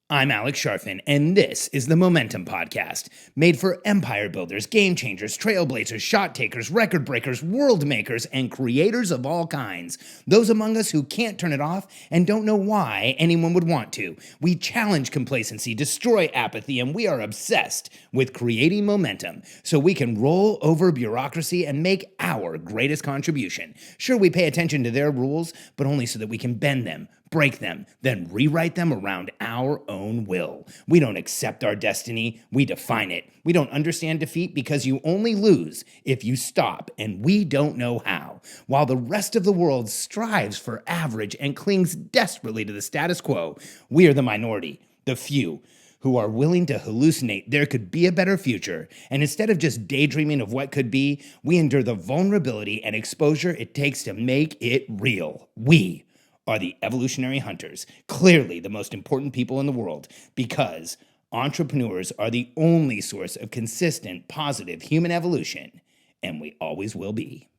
I'm Alex Sharfin, and this is the Momentum Podcast, made for empire builders, game changers, trailblazers, shot takers, record breakers, world makers, and creators of all kinds. Those among us who can't turn it off and don't know why anyone would want to. We challenge complacency, destroy apathy, and we are obsessed with creating momentum so we can roll over bureaucracy and make our greatest contribution. Sure, we pay attention to their rules, but only so that we can bend them, break them, then rewrite them around our own will. We don't accept our destiny, we define it. We don't understand defeat because you only lose if you stop, and we don't know how. While the rest of the world strives for average and clings desperately to the status quo, we are the minority, the few, who are willing to hallucinate there could be a better future, and instead of just daydreaming of what could be, we endure the vulnerability and exposure it takes to make it real. We are the evolutionary hunters, clearly the most important people in the world, because entrepreneurs are the only source of consistent, positive human evolution, and we always will be.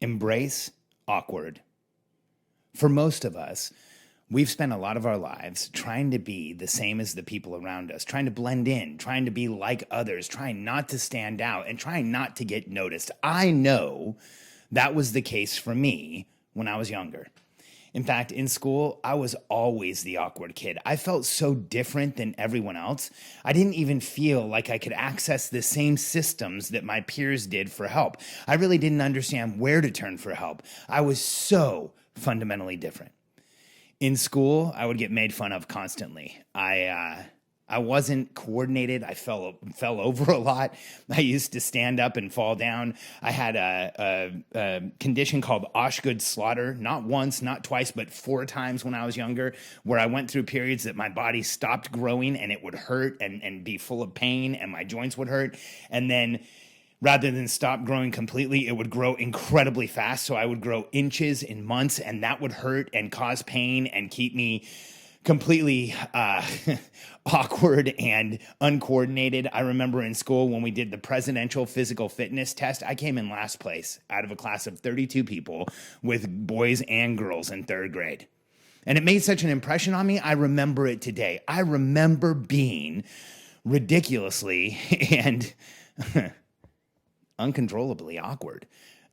Embrace awkward. For most of us, we've spent a lot of our lives trying to be the same as the people around us, trying to blend in, trying to be like others, trying not to stand out, and trying not to get noticed. I know that was the case for me when I was younger. In fact, in school, I was always the awkward kid. I felt so different than everyone else. I didn't even feel like I could access the same systems that my peers did for help. I really didn't understand where to turn for help. I was so fundamentally different. In school, I would get made fun of constantly. I wasn't coordinated. I fell over a lot. I used to stand up and fall down. I had a condition called Osgood-Schlatter, not once, not twice, but 4 times when I was younger, where I went through periods that my body stopped growing and it would hurt and be full of pain and my joints would hurt. And then rather than stop growing completely, it would grow incredibly fast. So I would grow inches in months, and that would hurt and cause pain and keep me completely awkward and uncoordinated. I remember in school when we did the presidential physical fitness test, I came in last place out of a class of 32 people with boys and girls in 3rd grade. And it made such an impression on me, I remember it today. I remember being ridiculously and uncontrollably awkward.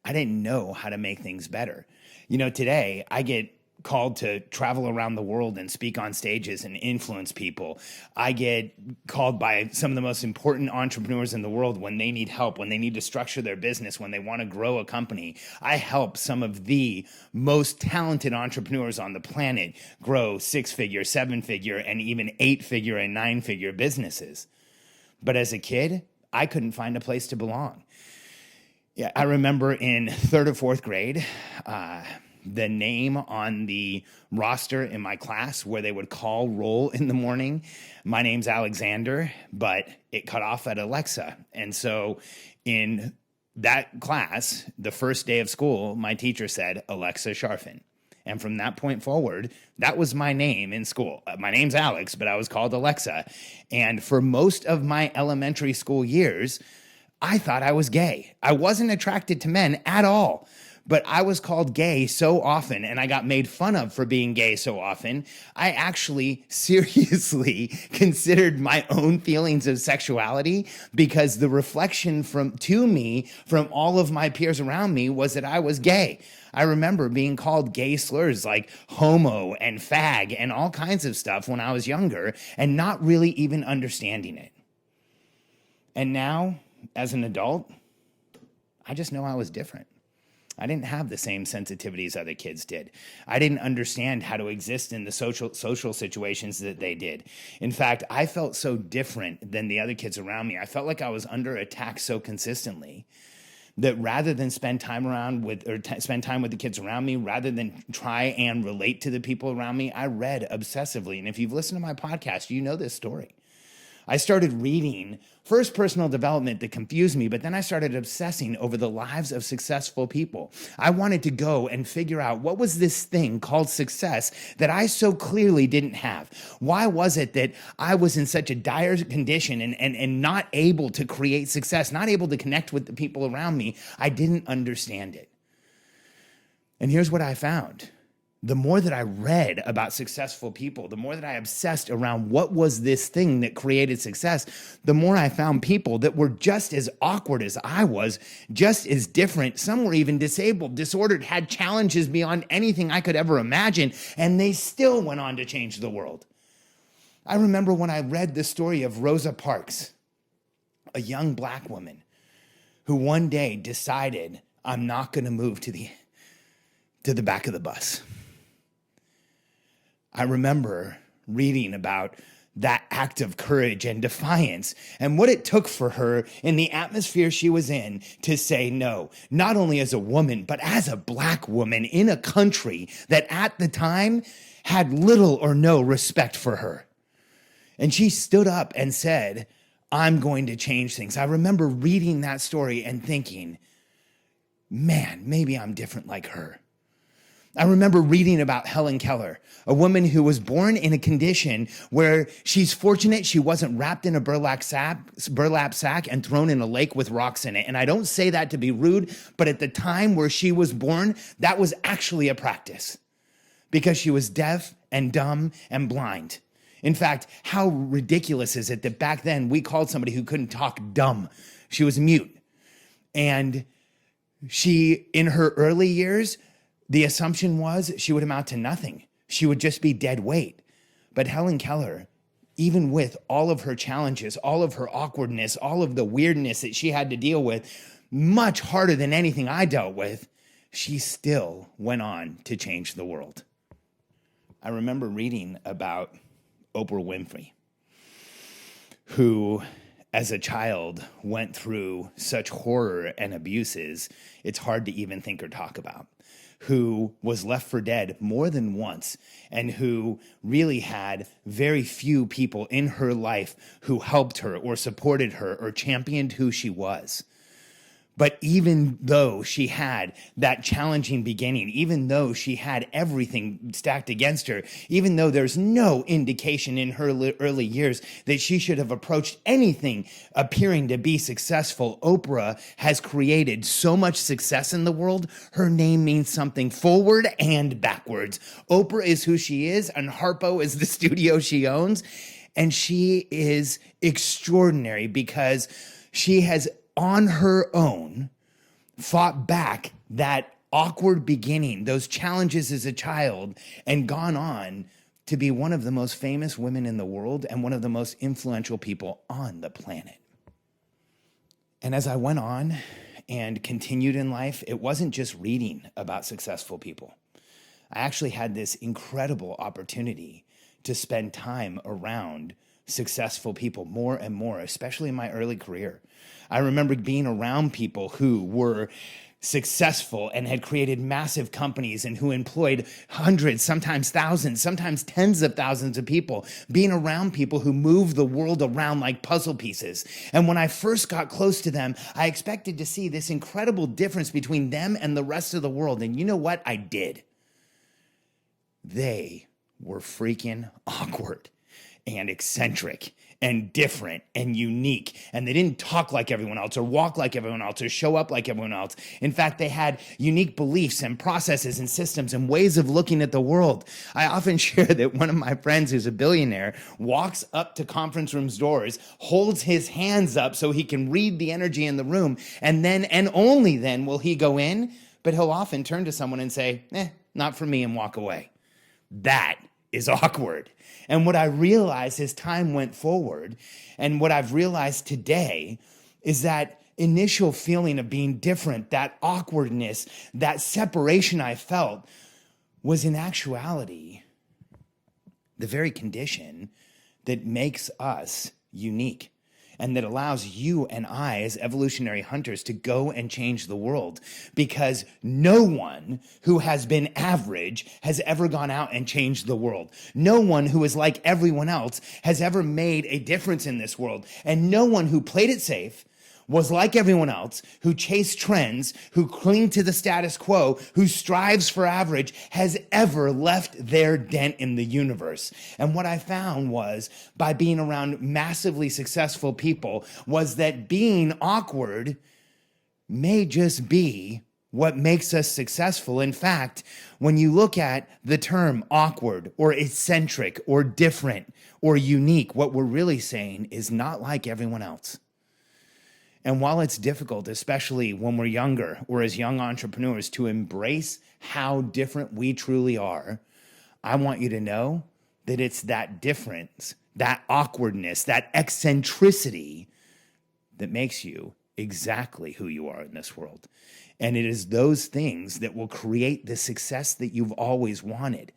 I didn't know how to make things better. You know, today I get called to travel around the world and speak on stages and influence people. I get called by some of the most important entrepreneurs in the world when they need help, when they need to structure their business, when they want to grow a company. I help some of the most talented entrepreneurs on the planet grow 6-figure, 7-figure, and even 8-figure and 9-figure businesses. But as a kid, I couldn't find a place to belong. Yeah, I remember in 3rd or 4th grade, the name on the roster in my class where they would call roll in the morning. My name's Alexander, but it cut off at Alexa. And so in that class, the first day of school, my teacher said, Alexa Sharfin. And from that point forward, that was my name in school. My name's Alex, but I was called Alexa. And for most of my elementary school years, I thought I was gay. I wasn't attracted to men at all. But I was called gay so often, and I got made fun of for being gay so often, I actually seriously considered my own feelings of sexuality, because the reflection to me from all of my peers around me was that I was gay. I remember being called gay slurs like homo and fag and all kinds of stuff when I was younger and not really even understanding it. And now, as an adult, I just know I was different. I didn't have the same sensitivities other kids did. I didn't understand how to exist in the social situations that they did. In fact, I felt so different than the other kids around me. I felt like I was under attack so consistently that rather than spend time with the kids around me, rather than try and relate to the people around me, I read obsessively. And if you've listened to my podcast, you know this story. I started reading first personal development that confused me, but then I started obsessing over the lives of successful people. I wanted to go and figure out what was this thing called success that I so clearly didn't have. Why was it that I was in such a dire condition and not able to create success, not able to connect with the people around me? I didn't understand it. And here's what I found. the more that I read about successful people, the more that I obsessed around what was this thing that created success, the more I found people that were just as awkward as I was, just as different. Some were even disabled, disordered, had challenges beyond anything I could ever imagine, and they still went on to change the world. I remember when I read the story of Rosa Parks, a young Black woman who one day decided, I'm not going to move to the back of the bus. I remember reading about that act of courage and defiance and what it took for her in the atmosphere she was in to say no, not only as a woman, but as a Black woman in a country that at the time had little or no respect for her. And she stood up and said, I'm going to change things. I remember reading that story and thinking, man, maybe I'm different like her. I remember reading about Helen Keller, a woman who was born in a condition where she's fortunate she wasn't wrapped in a burlap sack and thrown in a lake with rocks in it. And I don't say that to be rude, but at the time where she was born, that was actually a practice because she was deaf and dumb and blind. In fact, how ridiculous is it that back then we called somebody who couldn't talk dumb? She was mute. And she, in her early years, the assumption was she would amount to nothing. She would just be dead weight. But Helen Keller, even with all of her challenges, all of her awkwardness, all of the weirdness that she had to deal with, much harder than anything I dealt with, she still went on to change the world. I remember reading about Oprah Winfrey, who, as a child, went through such horror and abuses, it's hard to even think or talk about, who was left for dead more than once, and who really had very few people in her life who helped her or supported her or championed who she was. But even though she had that challenging beginning, even though she had everything stacked against her, even though there's no indication in her early years that she should have approached anything appearing to be successful, Oprah has created so much success in the world. Her name means something forward and backwards. Oprah is who she is, and Harpo is the studio she owns. And she is extraordinary because she has on her own fought back that awkward beginning, those challenges as a child, and gone on to be one of the most famous women in the world and one of the most influential people on the planet. And as I went on and continued in life, it wasn't just reading about successful people. I actually had this incredible opportunity to spend time around successful people more and more, especially in my early career. I remember being around people who were successful and had created massive companies and who employed hundreds, sometimes thousands, sometimes tens of thousands of people, being around people who move the world around like puzzle pieces. And when I first got close to them, I expected to see this incredible difference between them and the rest of the world. And you know what? I did. They were freaking awkward and eccentric and different and unique. And they didn't talk like everyone else or walk like everyone else or show up like everyone else. In fact, they had unique beliefs and processes and systems and ways of looking at the world. I often share that one of my friends who's a billionaire walks up to conference rooms' doors, holds his hands up so he can read the energy in the room, and then and only then will he go in, but he'll often turn to someone and say, not for me, and walk away. That is awkward. And what I realized as time went forward, and what I've realized today, is that initial feeling of being different, that awkwardness, that separation I felt, was in actuality the very condition that makes us unique, and that allows you and I as evolutionary hunters to go and change the world, because no one who has been average has ever gone out and changed the world. No one who is like everyone else has ever made a difference in this world. And no one who played it safe, was like everyone else, who chased trends, who cling to the status quo, who strives for average, has ever left their dent in the universe. And what I found was, by being around massively successful people, was that being awkward may just be what makes us successful. In fact, when you look at the term awkward or eccentric or different or unique, what we're really saying is not like everyone else. And while it's difficult, especially when we're younger or as young entrepreneurs, to embrace how different we truly are, I want you to know that it's that difference, that awkwardness, that eccentricity that makes you exactly who you are in this world. And it is those things that will create the success that you've always wanted.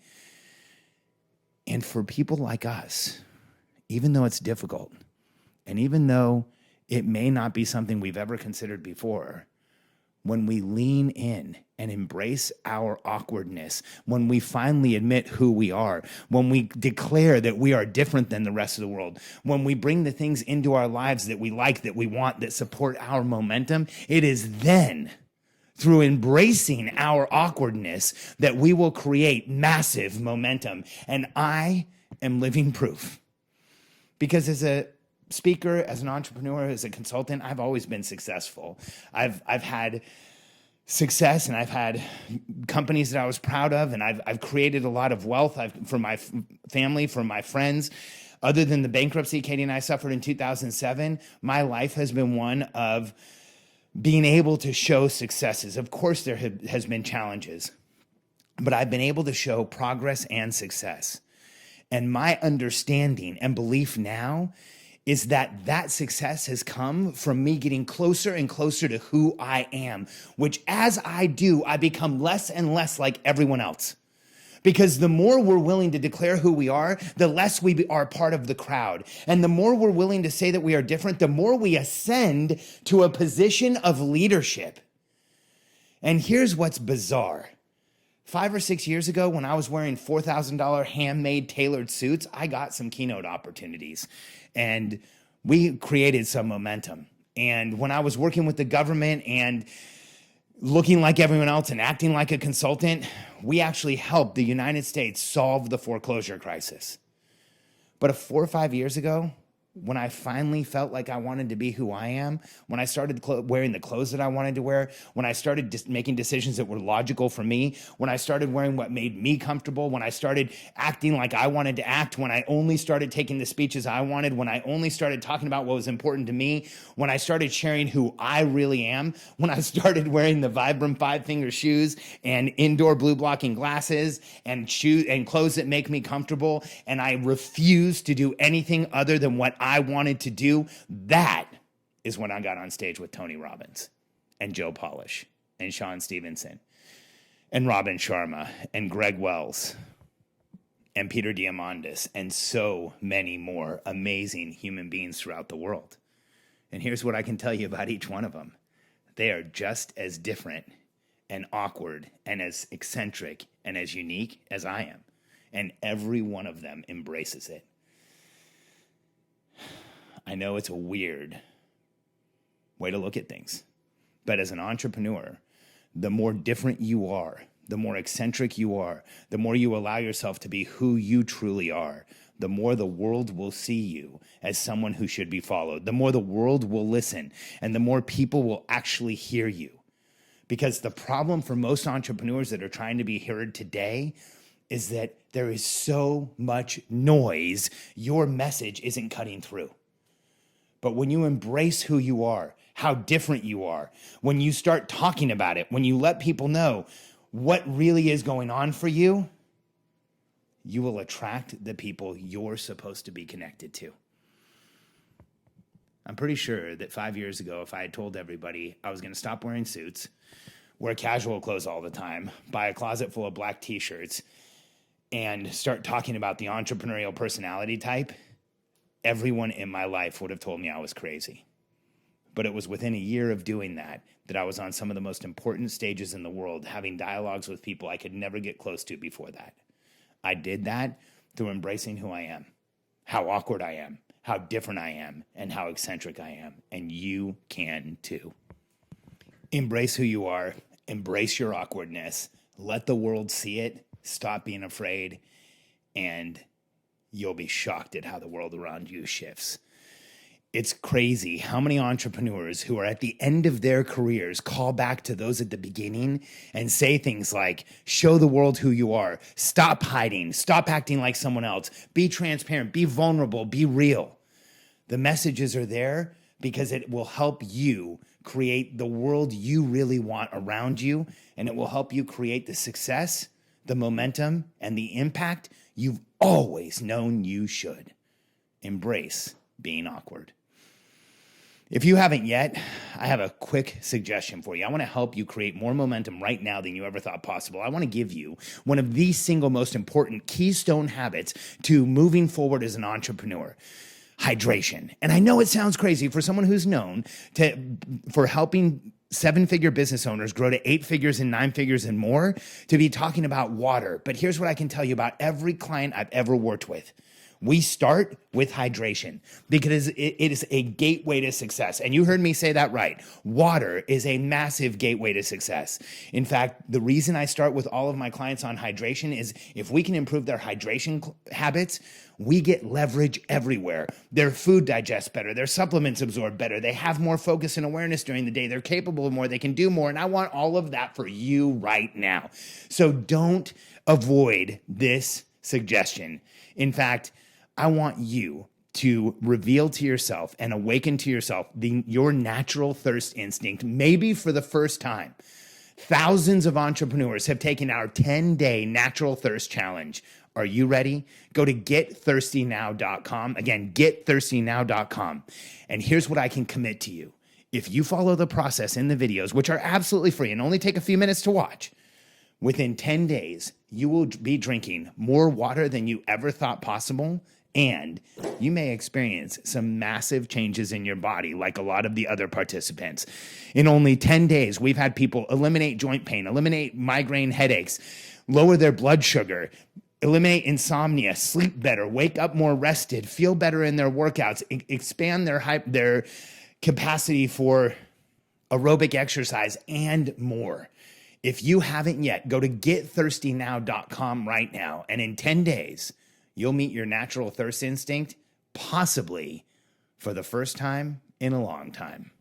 And for people like us, even though it's difficult, and even though it may not be something we've ever considered before, when we lean in and embrace our awkwardness, when we finally admit who we are, when we declare that we are different than the rest of the world, when we bring the things into our lives that we like, that we want, that support our momentum, it is then through embracing our awkwardness that we will create massive momentum. And I am living proof. Because as a speaker, as an entrepreneur, as a consultant, I've always been successful. I've had success, and I've had companies that I was proud of, and I've created a lot of wealth for my family, for my friends. Other than the bankruptcy Katie and I suffered in 2007, my life has been one of being able to show successes. Of course, there has been challenges, but I've been able to show progress and success. And my understanding and belief now is that that success has come from me getting closer and closer to who I am, which as I do, I become less and less like everyone else. Because the more we're willing to declare who we are, the less we are part of the crowd. And the more we're willing to say that we are different, the more we ascend to a position of leadership. And here's what's bizarre. 5 or 6 years ago, when I was wearing $4,000 handmade tailored suits, I got some keynote opportunities, and we created some momentum. And when I was working with the government and looking like everyone else and acting like a consultant, we actually helped the United States solve the foreclosure crisis. But 4 or 5 years ago, when I finally felt like I wanted to be who I am, when I started wearing the clothes that I wanted to wear, when I started making decisions that were logical for me, when I started wearing what made me comfortable, when I started acting like I wanted to act, when I only started taking the speeches I wanted, when I only started talking about what was important to me, when I started sharing who I really am, when I started wearing the Vibram 5-finger shoes and indoor blue blocking glasses and shoes and clothes that make me comfortable, and I refused to do anything other than what I wanted to do, that is when I got on stage with Tony Robbins and Joe Polish and Sean Stevenson and Robin Sharma and Greg Wells and Peter Diamandis and so many more amazing human beings throughout the world. And here's what I can tell you about each one of them. They are just as different and awkward and as eccentric and as unique as I am. And every one of them embraces it. I know it's a weird way to look at things, but as an entrepreneur, the more different you are, the more eccentric you are, the more you allow yourself to be who you truly are, the more the world will see you as someone who should be followed, the more the world will listen, and the more people will actually hear you. Because the problem for most entrepreneurs that are trying to be heard today is that there is so much noise, your message isn't cutting through. But when you embrace who you are, how different you are, when you start talking about it, when you let people know what really is going on for you, you will attract the people you're supposed to be connected to. I'm pretty sure that 5 years ago, if I had told everybody I was going to stop wearing suits, wear casual clothes all the time, buy a closet full of black t-shirts, and start talking about the entrepreneurial personality type, everyone in my life would have told me I was crazy. But it was within a year of doing that I was on some of the most important stages in the world, having dialogues with people I could never get close to before that. I did that through embracing who I am, how awkward I am, how different I am, and how eccentric I am. And you can too. Embrace who you are, embrace your awkwardness, let the world see it, stop being afraid, and you'll be shocked at how the world around you shifts. It's crazy how many entrepreneurs who are at the end of their careers call back to those at the beginning and say things like, show the world who you are, stop hiding, stop acting like someone else, be transparent, be vulnerable, be real. The messages are there because it will help you create the world you really want around you, and it will help you create the success, the momentum, and the impact you've always known you should. Embrace being awkward. If you haven't yet, I have a quick suggestion for you. I want to help you create more momentum right now than you ever thought possible. I want to give you one of the single most important keystone habits to moving forward as an entrepreneur: hydration. And I know it sounds crazy for someone who's known for helping 7-figure business owners grow to 8 figures and 9 figures and more to be talking about water. But here's what I can tell you about every client I've ever worked with. We start with hydration because it is a gateway to success. And you heard me say that right. Water is a massive gateway to success. In fact, the reason I start with all of my clients on hydration is if we can improve their hydration habits, we get leverage everywhere. Their food digests better. Their supplements absorb better. They have more focus and awareness during the day. They're capable of more. They can do more. And I want all of that for you right now. So don't avoid this suggestion. In fact, I want you to reveal to yourself and awaken to yourself your natural thirst instinct, maybe for the first time. Thousands of entrepreneurs have taken our 10-day natural thirst challenge. Are you ready? Go to getthirstynow.com. Again, getthirstynow.com. And here's what I can commit to you. If you follow the process in the videos, which are absolutely free and only take a few minutes to watch, within 10 days, you will be drinking more water than you ever thought possible, and you may experience some massive changes in your body like a lot of the other participants. In only 10 days, we've had people eliminate joint pain, eliminate migraine headaches, lower their blood sugar, eliminate insomnia, sleep better, wake up more rested, feel better in their workouts, expand their capacity for aerobic exercise, and more. If you haven't yet, go to getthirstynow.com right now, and in 10 days, you'll meet your natural thirst instinct, possibly for the first time in a long time.